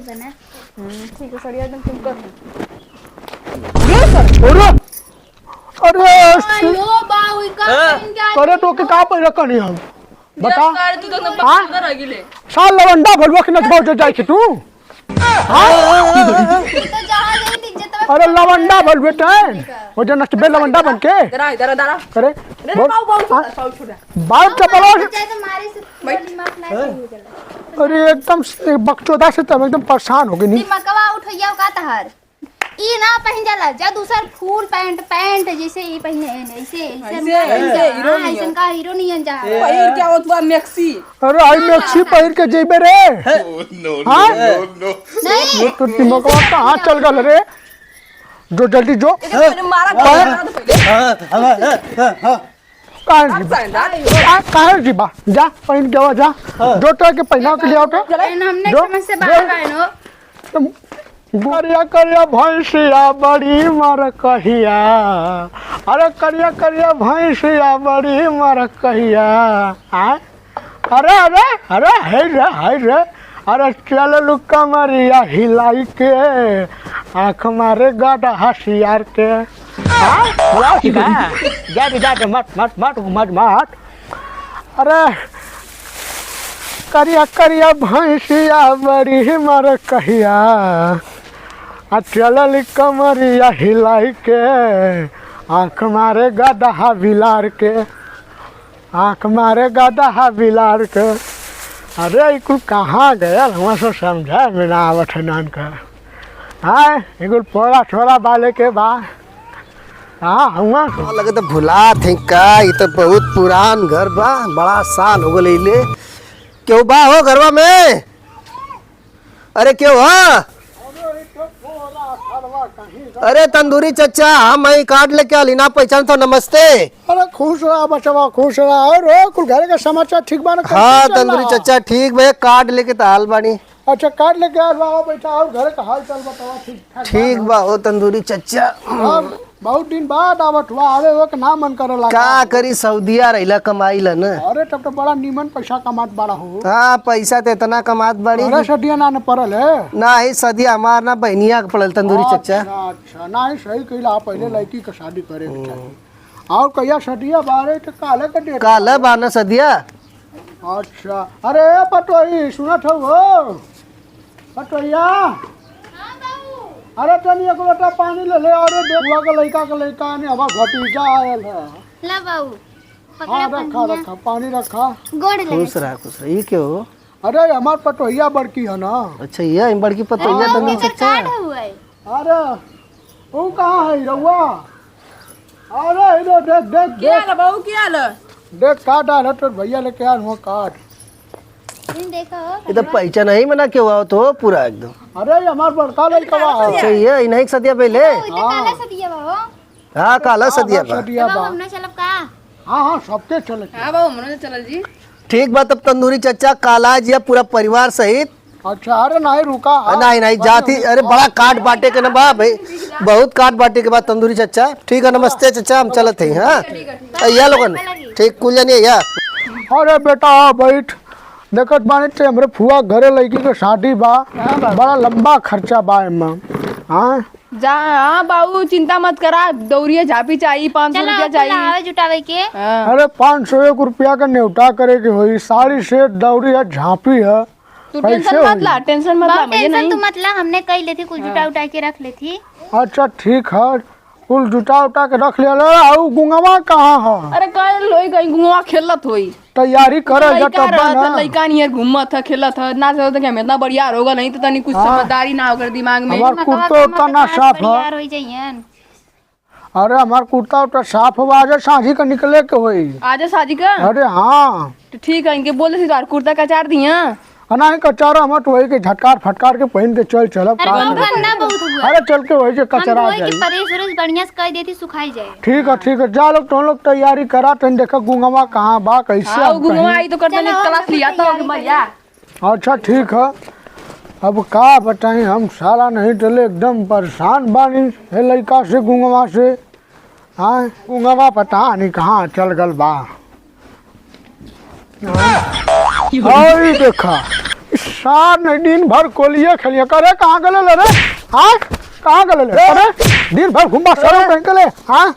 बना। ठीक है सर एकदम तुम कर। अरे लो बाऊ का अरे तो के का पे रखनी हम बता सर तू तो नंबर सुधर गिले। साल लवंडा भलवा के नच बहुत जाई तू हां तो जहां नहीं इज्जत अरे लवंडा भल बेटा वो जो नचबे लवंडा बन के दरा दरा करे अरे पाऊ छोड़ा बाल चपलो चाहे तो मारे से दिमाग ना सही हो जाला। अरे एकदम बकचोदा से तब एकदम परेशान हो गई नी दिमागवा उठैया का तहर ई ना पहन जाला जा दूसर फुल पैंट जैसे ई पहने ऐसे हीरो नहीं ऐसन का हीरो नहीं जा पहिर क्या होत बा मैक्सी। अरे आई मैक्सी पहिर के जेबे रे हां नहीं तो दिमागवा कहां चल गल रे जो जल्दी जो मैंने मारा कहां जी बा जा पहन के जा जो तो के पहना के ले आओ तो हमने समझ से बाहर आनो करिया करिया भैंसिया बड़ी मर कहिया अरे करिया करिया भैंसिया बड़ी मर कहिया अरे अरे अरे है रे अरे चल लुक्का मरिया हिलाई के आँख मारे गाड़ा हसियार के जा मत अरे करिया करिया भैंसिया बड़ी मर कहिया चलल कमरिया हिलाई के आँख मारे गदहा बिलार के आँख मारे गदहा बिलार के अरे कुल कहाँ गया वहाँ से समझा में ना आवत है नान का हाँ एगो पोड़ा छोड़ा बाले के बा हाँ हुआ लगे तो भुला थे का ये तो बहुत पुरान घर बा बड़ा साल हो गए ले क्यों बा हो घरवा में अरे क्यों हा अरे तंदूरी चचा हम आई कार्ड लेके आली ना पहचान तो नमस्ते। अरे खुश रहा बचवा खुश रहा और कुल घर का समाचार ठीक बा ना हाँ तंदूरी चचा ठीक भैया कार्ड लेके तो हाल बानी। अच्छा कार्ड लेके आ जाओ बेटा और घर का हाल चाल बताओ ठीक ठाक ठीक बा हो तंदूरी चचा बहुत दिन बाद आवत हुआ आवे वो के ना मन करे लगा का करी सऊदिया रहिला कमाई ला न। अरे तब तो बड़ा नीमन पैसा कमात बड़ा हो हाँ पैसा तो इतना कमात बड़ी अरे सदिया ना पड़ल है ना ही सदी हमार ना बहनिया के पड़ल तंदूरी चचा। अच्छा ना ही सही कइला पहले लड़की के शादी करे के चाहिए और कहिया सदिया बारे तो काले का डेट काला बाना सदिया। अच्छा अरे पटोई सुनत हो पटोइया अरे तनी एक लोटा पानी ले ले अरे देखवा के लड़का ने हमार भतीजा आयल है ला बाऊ हाँ रखा पानी रखा गोड़ लगे खुश रहा ये क्यों। अरे हमार पटोहिया बड़की है ना अच्छा ये बड़की पतोहिया तंदूरी चचा कार्ड हुआ है अरे वो कहाँ है रउआ अरे इधर देख देख क्या ला बाऊ क्या ला देख काट आ तो भैया लेके आया हुआ काट इन देखो ये तो पहचान नहीं मना क्यों आओ तो पूरा एकदम। अरे हमार बड़का लड़का बा अच्छा ये इन्हीं सदिया पहले इतना काला सा दिया बाऊ हाँ काला सदिया बा। सदिया बाऊ बा हमने चलब का हाँ सबके चले हां बाऊ मनोज चल जी ठीक बात अब तंदूरी चचा काला जी पूरा परिवार सहित अच्छा अरे नहीं रुका नहीं जाती अरे बड़ा काट बांटे के ना बा भाई बहुत काट बांटे के बाद तंदूरी चचा ठीक है नमस्ते चचा हम चलत हैं हाँ या लोगन ठीक कुल जानिए या अरे बेटा बैठ देखत बानी ते हमरे फुआ घरे लड़की के शादी बा बड़ा लंबा खर्चा बा एमा हाँ जा हाँ बाऊ चिंता मत करा दौड़िया झापी चाहिए 500 चलो रुपया चाहिए। लावे जुटावे के हाँ। अरे 501 रुपया का न्योता करे की हुई साड़ी से दौड़ी है झांपी है तू टेंशन मत ला बाऊ भैया टेंशन नहीं तू मत ला हमने कई लेती कुछ जुटा उठा के रख लेती। अच्छा ठीक है कुल जुटा उटा के रख लिया और गुंगवा कहाँ है अरे कल लोई गई गुंगवा खेलत होई तैयारी करे जा लइका तब रहत ना लइका नियर घूमत था खेलत था ना सोचत कि हम इतना बढ़िया होगा नहीं तो तनी कुछ समझदारी ना होकर दिमाग में। हमार कुर्ता उतना ना साफ है यार होई जाइयन अरे हमार कुर्ता उतना साफ हुआ आज सांझी का निकले के होई आजा शादी का अरे हाँ तो ठीक है इनके बोले थे तार कुर्ता का चार दिया नहीं कचारा मत वही के झटकार फटकार के पहन के चल चलब अरे काम बहुत ठंडा बहुत हुआ अरे चल के वही के हम कचरा धोए जाई की परेश उरेश बढ़िया से कर देती सुखाई जाए। ठीक है जा लोग तुम लोग तैयारी करा तुम देखा गुंगवा कहाँ बा कैसे हाँ हम गुंगवा कहीं। आई तो करते नहीं क्लास लिया था बढ़िया। अच्छा ठीक है अब का बताएं हम सारा नहीं चले एकदम परेशान बानी है लड़का से गुंगवा से हाँ गुंगवा पता नहीं कहाँ चल गल बा और देखा सार नहीं दिन भर कोलिए खेलिए करे कहाँ गले ले रे हाँ कहाँ गले ले अरे दिन भर घुमा सरो कहीं गले हाँ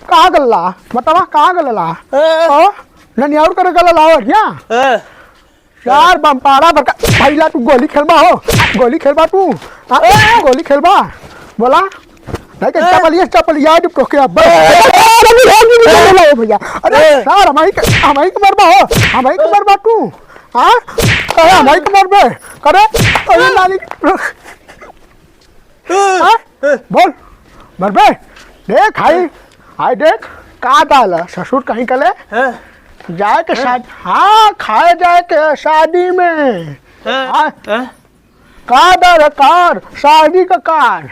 कहाँ गल्ला बतावा कहाँ गले ला ओ नहीं और करे गले लाओ क्या यार बम्पारा बरका पहला तू गोली खेलबा हो गोली खेलबा तू हाँ गोली खेलबा बोला नहीं कि चपल याद टोके अब भैया अरे सार हमारी के मरबा हो हमारी के मरबा तू हाँ अरे हमारी के मरबे करे अरे नानी हाँ बोल मरबे देख हाई देख का डाल ससुर कहीं कले जाए के शादी हाँ खाए जाए के शादी में हाँ कार कार शादी का कार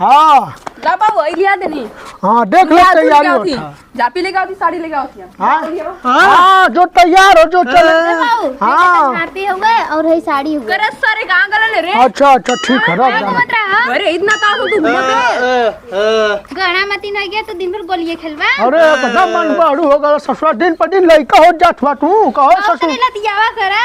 हाँ जा बाबू आई लिया देनी हाँ देख लो तैयारी होता जापी लेके आती साड़ी लेके आती हाँ जो तैयार हो जो चले हाँ हैप्पी हो गए और है साड़ी हो गए करे सारे कहां गले रे अच्छा अच्छा ठीक है रख जाना मत रहा अरे इतना ताकत तू घूमत गहना मती ना गया तो दिन भर गोलियां खेलवा अरे एकदम मन बाड़ू हो गया ससुर दिन पर दिन लड़का हो जात बा तू कहो ससुर लतियावा करा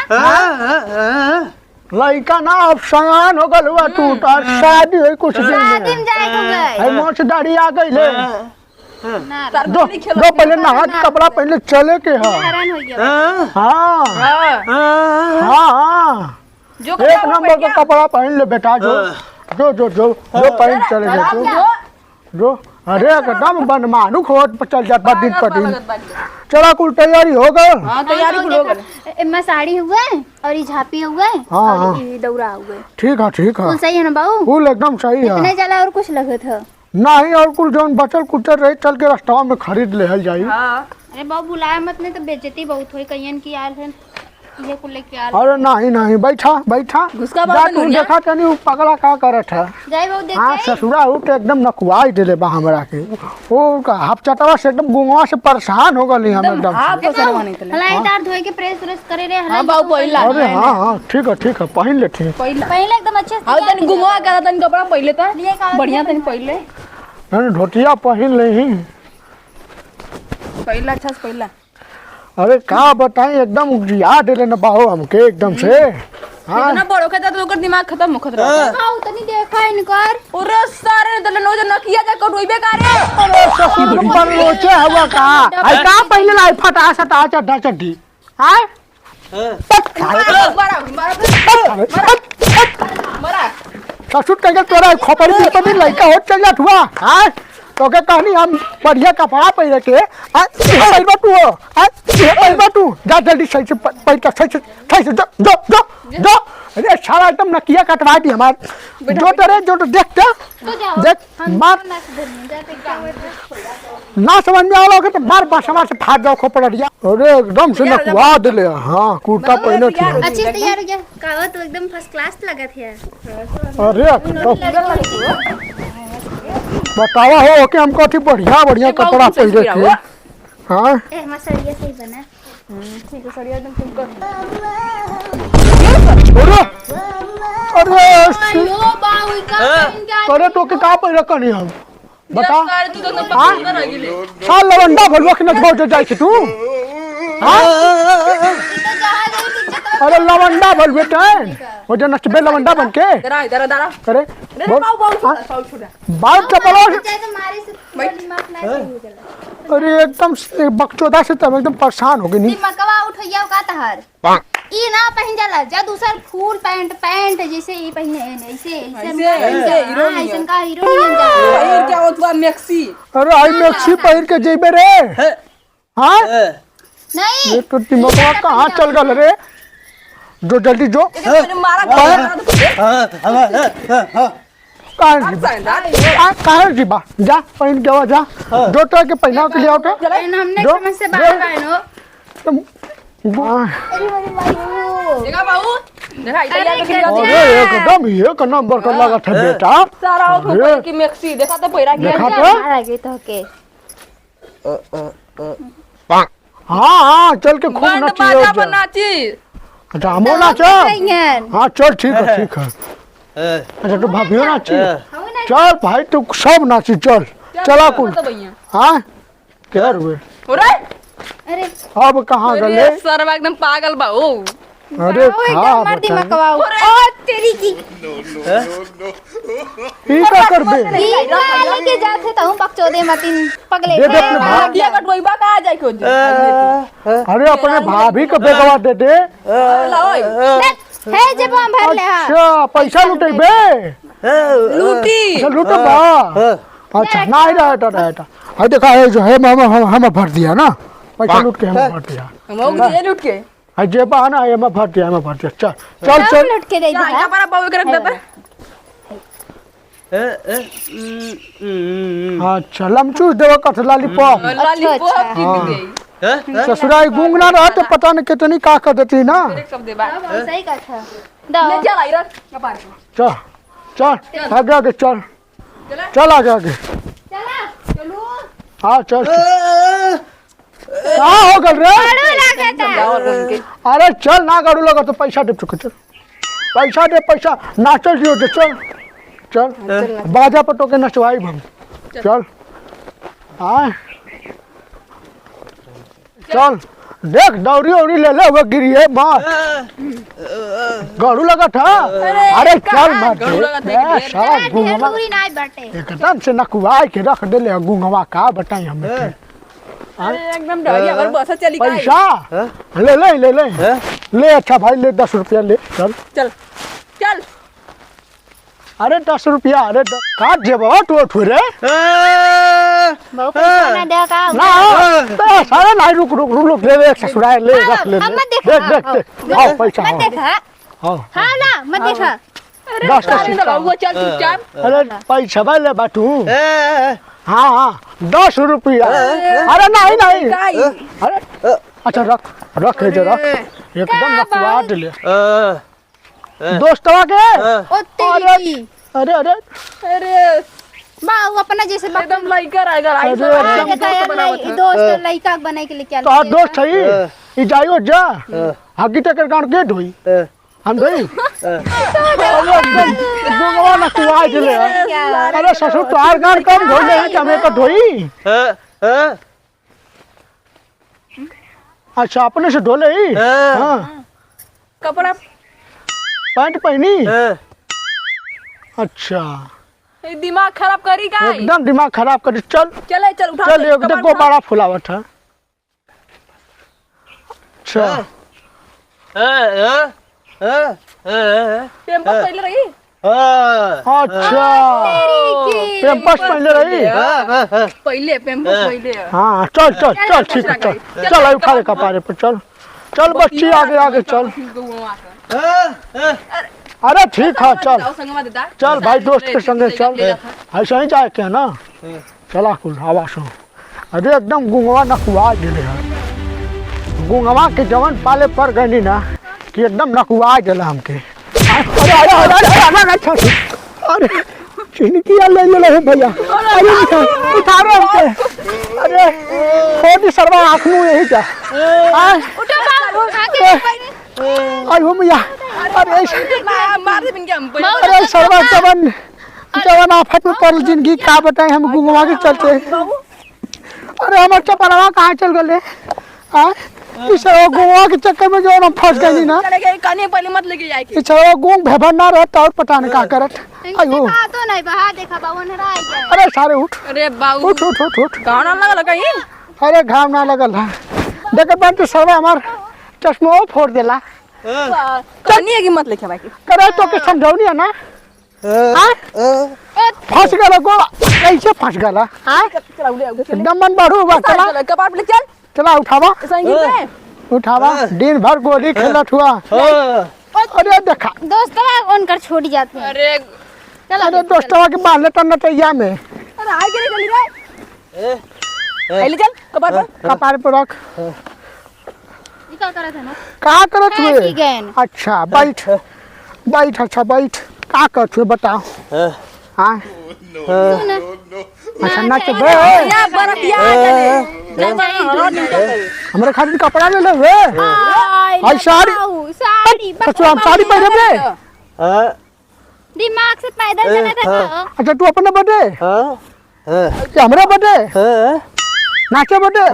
लड़का ना अब सयान हो गल हुआ तू तार शादी हुई कुछ दिन शादी में में जाए हो गए है मोछ दाढ़ी आ गई ले ना दो पहले नहा के कपड़ा पहले चले के है हैरान हो गया हाँ हाँ हाँ जो एक नंबर का कपड़ा पहन ले बेटा जो पहन चले गए जो अरे एकदम बनमानुक हो चल जात बा दिन पर दिन चला कुल तैयारी हो गए हां तैयारी कुल हो गए एमा साड़ी हुए और ये झापी हुए हाँ, और ये दौरा हुए ठीक है कुल सही है ना बाबू कुल एकदम सही है इतने चला और कुछ लगे था नहीं और कुल जौन बचल कुचल रही चल के रास्ता में खरीद ले जाई हां अरे बाबू बुलाया मत नहीं तो बेइज्जती बहुत हुई कईयन की यार है ये कुल लेके आ अरे नहीं बैठा घुसका जा बाबा तू नुनिया। देखा तनी उ पगला का करत है जय बाबू देख हाँ ससुरा हो के एकदम नखवाई देले बा हमरा के वो का हफ्चटवा से एकदम गुंगवा से परेशान हो गली हम एकदम हां तो सरवानी तले हलाई दार धोए के प्रेस व्रेस करे रे हां बाबू पहिला अरे हाँ ठीक है पहन ले ठीक पहिला पहले एकदम अच्छे से हां तनी घुमवा के तनी कपड़ा पहले तो लिए का बढ़िया तनी पहले मैंने धोतिया पहन ले ही पहिला अच्छा से पहिला अरे का बताई एकदम याद ले न बाहो हमके एकदम से हाँ इतना बड़ो खाता तो ओकर दिमाग खत्म होखत रहा हां तनी देखा इनकर ओरे सारे दल नो जो नकिया जा कटोइबे करे अरे ससुर पर लोचे हवा का आई का पहले लाई फटा सटा चड्ढा चड्ढी हाँ मरा ससुर कह तोरा खोपड़ी पे पड़ी लड़का हो चल जात हुआ हाँ तो के कहनी हम बढ़िया कपड़ा पहन के पहनबा तू पहनबा तू जा जल्दी सही से पहन के सही से जो अरे सारा एकदम नकिया कटवा दी हमार जो तेरे जो देख तो जाओ देख मार ना सुधरनी जाते क्या ना समझ में आवला तो मार बासमा से फाड़ जाओ खोपड़ा दिया अरे एकदम से नकवा दिले हाँ कुर्ता पहने थी अच्छे से तैयार हो गया कावा तो एकदम फर्स्ट क्लास लगा थे अरे बतावा हो कि हमको अति बढ़िया कपड़ा पहने थे हाँ ए हमारा सड़िया सही बना ठीक है सड़िया एकदम सिंपल अरे अयो बाऊ का इनका अरे तो के का पहले कनी हम बता यार तू तो पकड़ रह गेले साल लवंडा भलवा के न छोड़ जाई छी तू हाँ अरे लवंडा भल बेटा वो जो नचबे लवंडा बन के दरा करे रे बाऊ छोटा बाल चपला चाहे तो मारे से दिमाग ना सही हो जाला अरे एकदम बकचोदा से तब एकदम परेशान हो गई नी दिमागवा उठैया का तहर ई ना पहन जाला जा दूसर फुल पैंट जैसे ई पहने ऐसे हीरो नहीं ऐसन का हीरो नहीं जा भाई क्या होत बा मैक्सी अरे आई मैक्सी पहन के जेबे रे हाँ नहीं ये तो दिमागवा कहाँ चल गल रे जो जल्दी जो कहाँ जी बा जा पहन के आवा जा जो तो के पहना के ले आओ तो हमने जो- समझ से बाहर आए तुम देखा बाऊ देखा अरे इधर अरे एकदम एक नंबर का लगा था बेटा सारा ऊपर की मैक्सी देखा तो पहिरा गया देखा तो मारा गई तो के हाँ चल के खूब बैंड नची बाजा पर नाची अच्छा हमो नाचो हाँ चल ठीक है अच्छा तो भाभियो नाची चल भाई तू सब नाची चल चला कुल तो भैया हाँ क्या रुए ओरे अरे अब कहाँ गले अरे सरवा एकदम पागल बा ओ अरे ओ एकदम मर्दी मकवाओ ओ तेरी की ई का करबे ई वाली के जाथे त हूं बकचोदे मतिन पगले दे दे अपने भाभी ये कटवाई बा का जाई को अरे अपने भाभी को बेगवा दे दे लाओ है जब हम भर ले हां अच्छा पैसा लुटेबे लूटी अच्छा लुटबा अच्छा नहीं रहता है देखा है जो है हम भर दिया ना पैसा लूट के हम भर दिया हम ये लूट के है जे बहाना है हम भर दिया चल चल चल लुट के दे दे क्या बड़ा बाबू के रख देता अच्छा लमचूस देव कथ लॉलीपॉप लॉलीपॉप की दे ससुराई गूंगना रहा तो पता नहीं कितनी का कर देती ना एक सब दे बा सही का था ले दो चल आई रख कपार चल चल आगे आगे चल चल आगे आगे चला चलो हाँ चल कहाँ हो गल रे बड़ो लागता अरे चल ना गाड़ू लगा तो पैसा दे चुके चल पैसा दे पैसा नाचल जियो दे चल चल बाजा पटो के नचवाई हम चल हाँ चल देख दौड़ी उड़ी ले ले वो गिरी है मार गाड़ू लगा था अरे चल मार गाड़ू लगा था कि सारा ढेर गुंगवा दूरी ना बैठे एकदम से नकुआई के रख दे ले गुंगवा का बताई हमें अरे एकदम डरिया अगर बस चली गई पैसा ले ले ले ले ले अच्छा भाई ले 10 रुपया ले चल चल चल अरे 10 रुपया अरे काट जे बाबा तू ठुरे बहुत पैसा ना दे का ना सारा नहीं रुक ले ले ससुराल ले रख ले हम मत देख देख देख आओ पैसा मत देखा आओ हां ना मत देखा अरे 10 सारे ना बाबू चल चुपचाप अरे पैसा भाई ले बाटू हाँ हाँ 10 रुपया अरे नहीं नहीं अरे अच्छा रख जरा एकदम नकवा ले दोस्तवा के ओ तेरी अरे अरे अरे बाऊ अपना जैसे एकदम लाइकर आएगा आई अरे सब एकदम दोस्त बनावत है दोस्त लड़का बनाए के लिए क्या तो दोस्त है ई जाइयो जा हगी तक गांड के ढोई हम ढोई गोगवा ना तू आ दिले अरे ससुर तो आर गांड कम ढोई ले कि हमें तो ढोई अच्छा अपने से ढोले ही हां कपड़ा पैंट पहनी अच्छा दिमाग खराब करी का एकदम दिमाग खराब कर चल चले चल उठा चल एकदम गोबारा फुलावट है अच्छा टेम्पस पहले रही अच्छा पेम्पस पहले रही पहले पेम्पस पहले हाँ चल चल चल ठीक है चल चल आई उठा ले कपारे पर चल चल बच्ची आगे आगे चल अरे ठीक है चल चल भाई दोस्त के संगे चल ऐसा ही जाए क्या ना चला कुल हवा सुन अरे एकदम गुंगवा नकुआ दिले है गुंगवा के जवन पाले पर गनी ना कि एकदम नकुआ दिला हमके अरे अरे अरे अरे अरे चिनकी ले ले ले भैया अरे उठा रहे हमके अरे खोदी सरवा आँख में यही क्या उठो बाऊ आके आई हो मैया अरे मार दे बिन के हम अरे सरवा जवन जवन आफत में पड़ल जिंदगी का बताए हम गुंगवा के चलते अरे हमार चपलवा कहाँ चल गए इस गुंगवा के चक्कर में जो हम फंस गए ना चले गए काने पहले मत लेके जाए इस गुंग भेभर ना रहता और पता नहीं क्या करत आयो तो नहीं बहा देखा बाऊ नरा आई गया अरे सारे उठ अरे बाबू उठ उठ उठ उठ गाना लगा कहीं अरे घाम ना लगल है देखत बात तो सरवा हमार चश्मा फोड़ देला कहानी है कि मत लेके भाई करे तो के समझौनी है ना फंस गया गो कैसे फंस गया चला उड़े एकदम मन बढ़ू बा चला चल कपाट पे चल चला उठावा संगीत पे उठावा दिन भर गोली खेलत हुआ अरे देखा दोस्तवा उनकर छोड़ जाते हैं अरे अरे दोस्तवा के बांधले तो नटैया में अरे आए के नहीं चली रे पहले चल कपाट पर कपार पर रख ये क्या कर रहा था ना कहाँ करत ऐसी हुए गैन अच्छा बैठ बैठ अच्छा बैठ का करत हुए बताओ हाँ सुन अच्छा नाच बे या बरतिया चले हमरे खातिर कपड़ा ले ले वे आई साड़ी साड़ी अच्छा हम साड़ी पहने बे दिमाग से पैदल चला था अच्छा तू अपना बर्थडे क्या हमारा बर्थडे नाचे बटे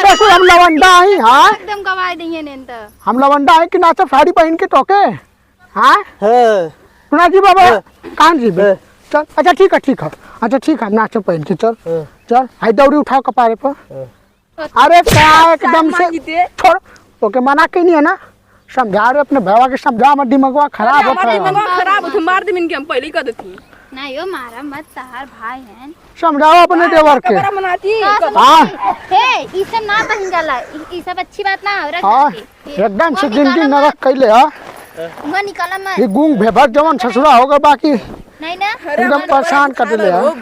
ससुर हम लवंडा आई हाँ एकदम गवाए देंगे नेन तो हम लवंडा आई कि नाचे साड़ी पहन के टोके हाँ हाँ सुना जी बाबा कहाँ जी बे चल अच्छा ठीक है अच्छा ठीक है नाचे पहन के चल चल हाई दौड़ी उठाओ कपारे पर अरे क्या एकदम से छोड़ ओके मना कहीं नहीं है ना समझा रहे अपने भैया के समझा मत दिमाग खराब हो खराब होते मार दे इनके हम पहले ही कर देती नहीं हो मारा मत तहार भाई हैं समझाओ अपने देवर के कपड़ा मनाती हाँ हे ई सब ना पहन जाला ई सब अच्छी बात ना हो हाँ रहा एकदम से जिंदगी नरक कैले हाँ वहाँ निकाला मत ये गूंग भेबर जवन ससुरा होगा बाकी नहीं ना एकदम परेशान कर दिले हाँ